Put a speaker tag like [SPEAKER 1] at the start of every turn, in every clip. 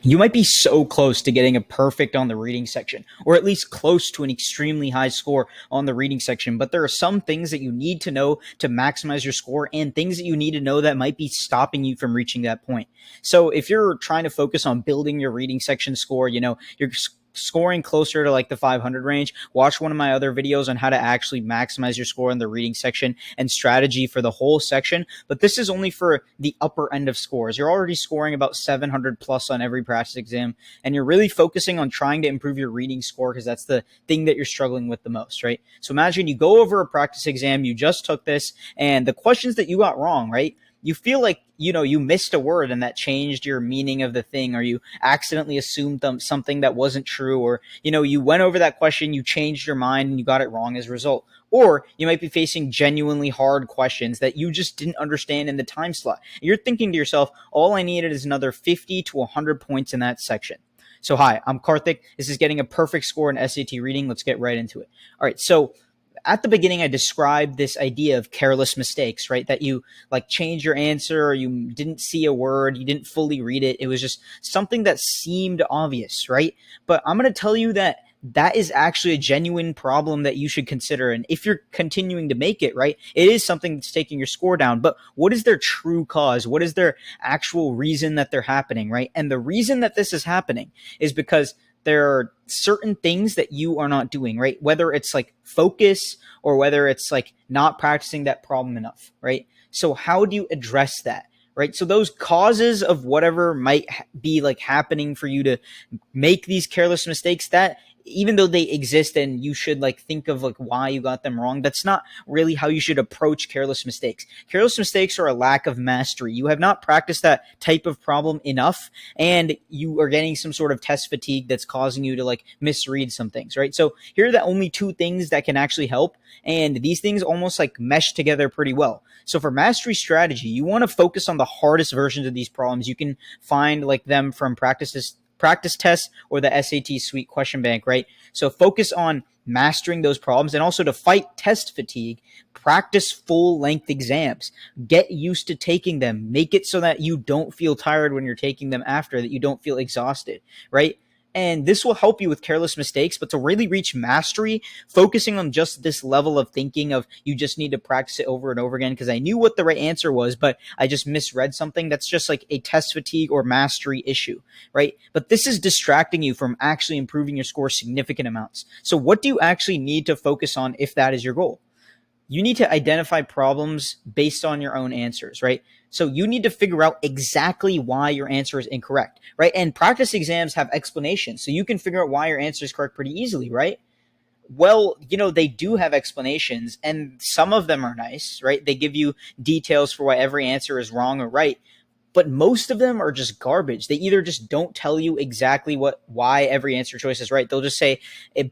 [SPEAKER 1] You might be so close to getting a perfect on the reading section, or at least close to an extremely high score on the reading section. But there are some things that you need to know to maximize your score, and things that you need to know that might be stopping you from reaching that point. So if you're trying to focus on building your reading section score, you're scoring closer to like the 500 range, watch one of my other videos on how to actually maximize your score in the reading section and strategy for the whole section. But this is only for the upper end of scores. You're already scoring about 700 plus on every practice exam, and you're really focusing on trying to improve your reading score because that's the thing that you're struggling with the most, right? So imagine you go over a practice exam, you just took this, and the questions that you got wrong, right? You feel like you missed a word and that changed your meaning of the thing, or you accidentally assumed something that wasn't true, or you went over that question, you changed your mind and you got it wrong as a result. Or you might be facing genuinely hard questions that you just didn't understand in the time slot. You're thinking to yourself, all I needed is another 50 to 100 points in that section. So hi, I'm Karthik. This is getting a perfect score in SAT reading. Let's get right into it. All right, so at the beginning, I described this idea of careless mistakes, right? That you like change your answer, or you didn't see a word, you didn't fully read it. It was just something that seemed obvious, right? But I'm going to tell you that that is actually a genuine problem that you should consider. And if you're continuing to make it, right, it is something that's taking your score down. But what is their true cause? What is their actual reason that they're happening, right? And the reason that this is happening is because there are certain things that you are not doing, right? Whether it's like focus or whether it's like not practicing that problem enough, right? So how do you address that? Right. So those causes of whatever might be like happening for you to make these careless mistakes, that even though they exist and you should like think of like why you got them wrong, that's not really how you should approach careless mistakes. Careless mistakes are a lack of mastery. You have not practiced that type of problem enough, and you are getting some sort of test fatigue that's causing you to like misread some things, right? So here are the only two things that can actually help, and these things almost like mesh together pretty well. So for mastery strategy, you want to focus on the hardest versions of these problems. You can find like them from practice tests or the SAT Suite question bank, right? So focus on mastering those problems, and also to fight test fatigue, practice full length exams. Get used to taking them. Make it so that you don't feel tired when you're taking them after, that you don't feel exhausted, right? And this will help you with careless mistakes. But to really reach mastery, focusing on just this level of thinking of you just need to practice it over and over again because I knew what the right answer was, but I just misread something. That's just like a test fatigue or mastery issue, right? But this is distracting you from actually improving your score significant amounts. So what do you actually need to focus on if that is your goal? You need to identify problems based on your own answers, right? So you need to figure out exactly why your answer is incorrect, right? And practice exams have explanations, so you can figure out why your answer is correct pretty easily, right? Well, they do have explanations, and some of them are nice, right? They give you details for why every answer is wrong or right, but most of them are just garbage. They either just don't tell you exactly why every answer choice is right. They'll just say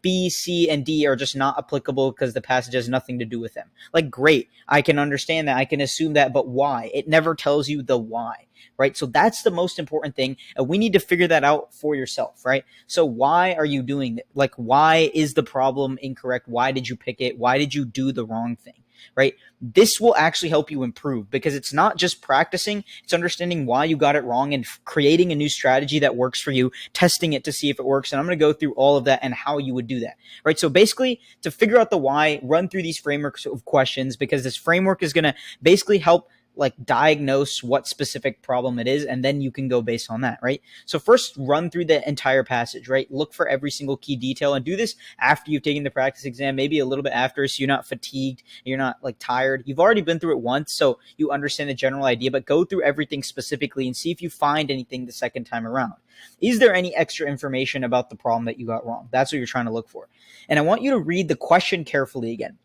[SPEAKER 1] B, C, and D are just not applicable because the passage has nothing to do with them. Like, great, I can understand that, I can assume that, but why? It never tells you the why, right? So that's the most important thing, and we need to figure that out for yourself, right? So why are you doing it? Like, why is the problem incorrect? Why did you pick it? Why did you do the wrong thing, right? This will actually help you improve because it's not just practicing, it's understanding why you got it wrong and creating a new strategy that works for you, testing it to see if it works. And I'm going to go through all of that and how you would do that, right? So basically, to figure out the why, run through these frameworks of questions, because this framework is going to basically help like diagnose what specific problem it is, and then you can go based on that, right? So first, run through the entire passage, right? Look for every single key detail, and do this after you've taken the practice exam, maybe a little bit after, so you're not fatigued, you're not like tired. You've already been through it once, so you understand the general idea, but go through everything specifically and see if you find anything the second time around. Is there any extra information about the problem that you got wrong? That's what you're trying to look for. And I want you to read the question carefully again.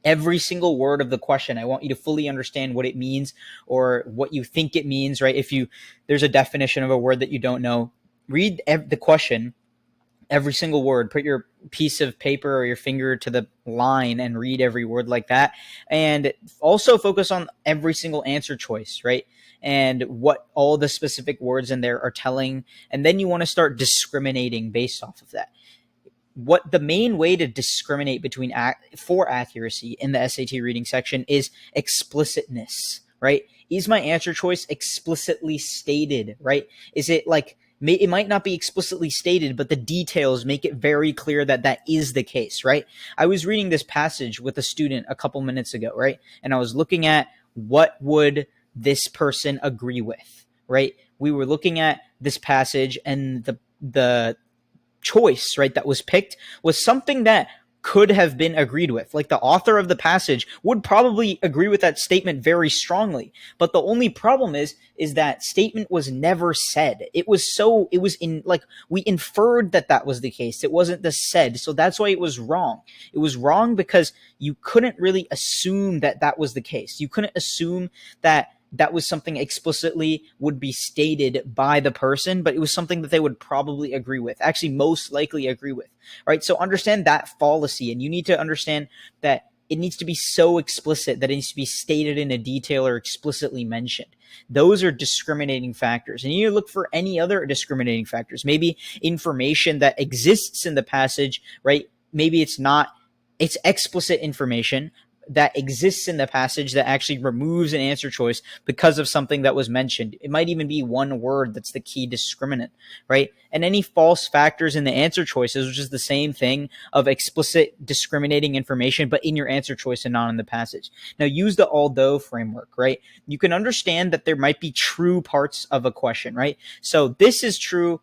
[SPEAKER 1] Every single word of the question, I want you to fully understand what it means or what you think it means, right? If there's a definition of a word that you don't know, read the question, every single word. Put your piece of paper or your finger to the line and read every word like that. And also focus on every single answer choice, right? And what all the specific words in there are telling. And then you want to start discriminating based off of that. What the main way to discriminate between for accuracy in the SAT reading section is explicitness, right? Is my answer choice explicitly stated, right? Is it like it might not be explicitly stated, but the details make it very clear that that is the case, right? I was reading this passage with a student a couple minutes ago, right? And I was looking at what would this person agree with, right? We were looking at this passage, and the choice, right, that was picked was something that could have been agreed with. Like, the author of the passage would probably agree with that statement very strongly. But the only problem is that statement was never said. It was in, like, we inferred that that was the case. It wasn't the said. So that's why it was wrong. It was wrong because you couldn't really assume that that was the case. You couldn't assume that that was something explicitly would be stated by the person, but it was something that they would probably agree with, actually most likely agree with, right? So understand that fallacy, and you need to understand that it needs to be so explicit that it needs to be stated in a detail or explicitly mentioned. Those are discriminating factors. And you need to look for any other discriminating factors. Maybe information that exists in the passage, right? Maybe it's explicit information that exists in the passage that actually removes an answer choice because of something that was mentioned. It might even be one word that's the key discriminant, right? And any false factors in the answer choices, which is the same thing of explicit discriminating information, but in your answer choice and not in the passage. Now, use the although framework, right? You can understand that there might be true parts of a question, right? So this is true,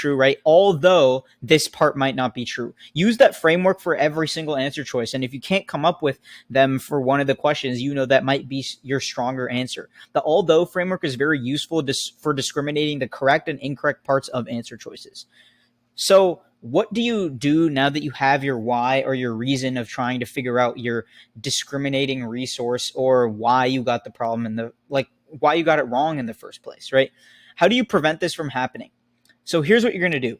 [SPEAKER 1] right? Although this part might not be true. Use that framework for every single answer choice. And if you can't come up with them for one of the questions, you know that might be your stronger answer. The although framework is very useful for discriminating the correct and incorrect parts of answer choices. So what do you do now that you have your why or your reason of trying to figure out your discriminating resource, or why you got the problem why you got it wrong in the first place, right? How do you prevent this from happening? So here's what you're going to do.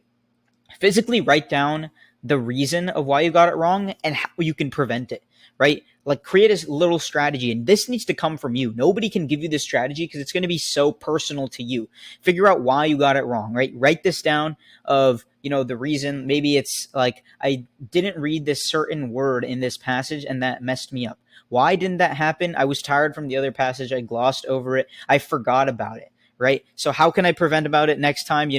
[SPEAKER 1] Physically write down the reason of why you got it wrong and how you can prevent it, right? Like, create a little strategy, and this needs to come from you. Nobody can give you this strategy because it's going to be so personal to you. Figure out why you got it wrong, right? Write this down of, the reason. Maybe it's like, I didn't read this certain word in this passage and that messed me up. Why didn't that happen? I was tired from the other passage. I glossed over it. I forgot about it, right? So how can I prevent about it next time?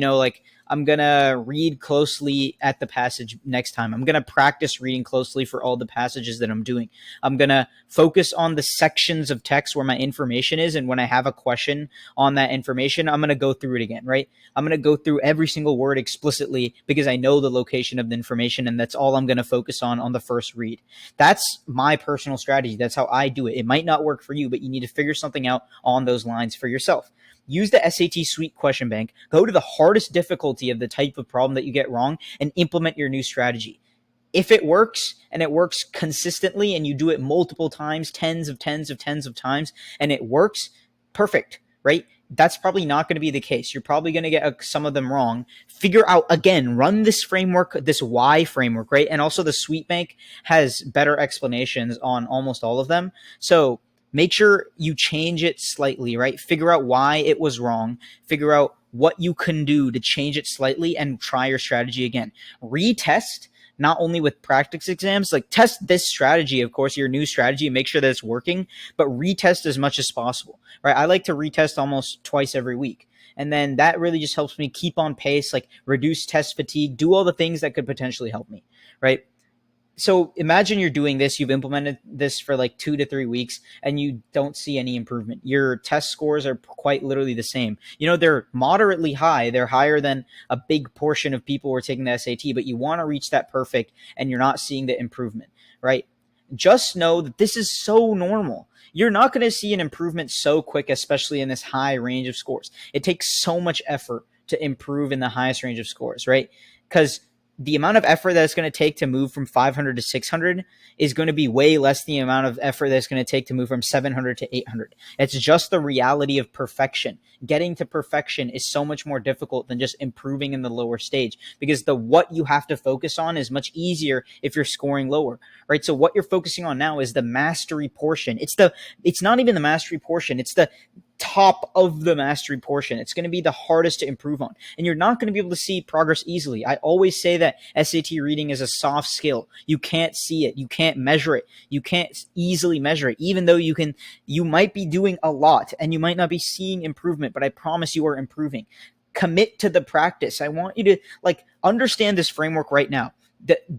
[SPEAKER 1] I'm going to read closely at the passage next time. I'm going to practice reading closely for all the passages that I'm doing. I'm going to focus on the sections of text where my information is. And when I have a question on that information, I'm going to go through it again, right? I'm going to go through every single word explicitly because I know the location of the information, and that's all I'm going to focus on the first read. That's my personal strategy. That's how I do it. It might not work for you, but you need to figure something out on those lines for yourself. Use the SAT Suite question bank, go to the hardest difficulty of the type of problem that you get wrong, and implement your new strategy. If it works, and it works consistently, and you do it multiple times, tens of times, and it works, perfect, right? That's probably not going to be the case. You're probably going to get some of them wrong. Figure out, again, run this framework, this why framework, right? And also the Suite bank has better explanations on almost all of them. So make sure you change it slightly, right? Figure out why it was wrong. Figure out what you can do to change it slightly and try your strategy again. Retest, not only with practice exams, like, test this strategy, of course, your new strategy, and make sure that it's working, but retest as much as possible, right? I like to retest almost twice every week. And then that really just helps me keep on pace, like reduce test fatigue, do all the things that could potentially help me, right? So imagine you're doing this, you've implemented this for like 2 to 3 weeks, and you don't see any improvement. Your test scores are quite literally the same. They're moderately high. They're higher than a big portion of people who are taking the SAT, but you want to reach that perfect, and you're not seeing the improvement, right? Just know that this is so normal. You're not going to see an improvement so quick, especially in this high range of scores. It takes so much effort to improve in the highest range of scores, right? Because the amount of effort that it's going to take to move from 500 to 600 is going to be way less than the amount of effort that it's going to take to move from 700 to 800. It's just the reality of perfection. Getting to perfection is so much more difficult than just improving in the lower stage, because what you have to focus on is much easier if you're scoring lower, right? So what you're focusing on now is the mastery portion. It's not even the mastery portion. It's the top of the mastery portion. It's going to be the hardest to improve on, and you're not going to be able to see progress easily. I always say that SAT reading is a soft skill. You can't see it. You can't measure it. You can't easily measure it, even though you might be doing a lot and you might not be seeing improvement, but I promise you are improving. commit to the practice. I want you to like understand this framework right now.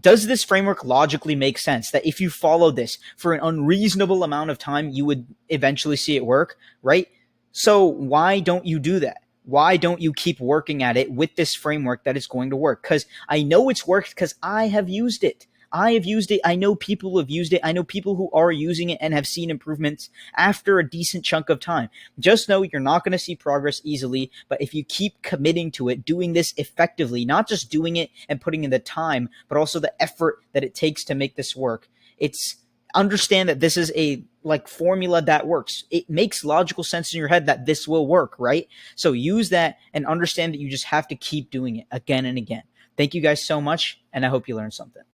[SPEAKER 1] Does this framework logically make sense that if you follow this for an unreasonable amount of time, you would eventually see it work, right? So why don't you do that? Why don't you keep working at it with this framework that is going to work? Because I know it's worked because I have used it. I have used it. I know people who have used it. I know people who are using it and have seen improvements after a decent chunk of time. Just know you're not going to see progress easily, but if you keep committing to it, doing this effectively, not just doing it and putting in the time, but also the effort that it takes to make this work, it's understand that this is a like formula that works. It makes logical sense in your head that this will work, right? So use that and understand that you just have to keep doing it again and again. Thank you guys so much, and I hope you learned something.